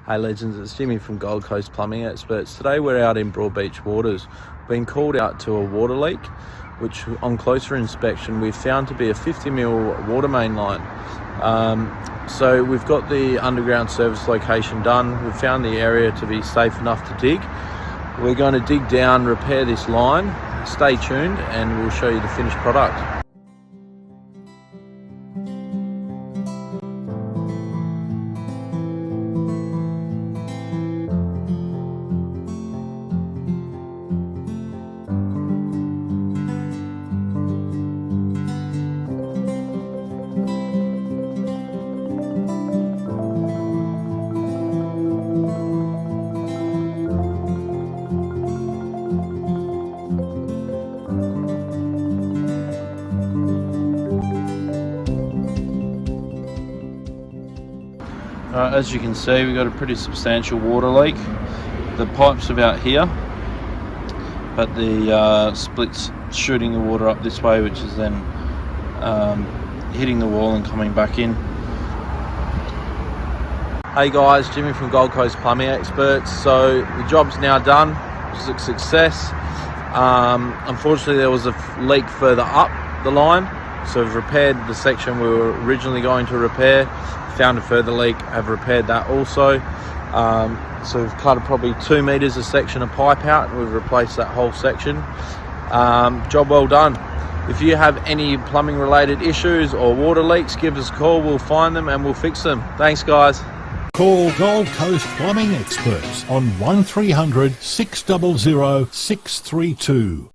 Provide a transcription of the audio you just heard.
Hey legends, it's Jimmy from Gold Coast Plumbing Experts. Today we're out in Broadbeach Waters. Been called out to a water leak, which on closer inspection we've found to be a 50mm water main line. So we've got the underground service location done. We've found the area to be safe enough to dig. We're going to dig down, repair this line. Stay tuned and we'll show you the finished product. As you can see, we've got a pretty substantial water leak. The pipe's about here, but the split's shooting the water up this way, which is then hitting the wall and coming back in. Hey guys, Jimmy from Gold Coast Plumbing Experts. So the job's now done. It was a success. Unfortunately, there was a leak further up the line, so we've repaired the section we were originally going to repair. Found a further leak, have repaired that also. So we've cut probably 2 meters a section of pipe out and we've replaced that whole section. Job well done. If you have any plumbing related issues or water leaks, give us a call, we'll find them and we'll fix them. Thanks guys. Call Gold Coast Plumbing Experts on 1300 600 632.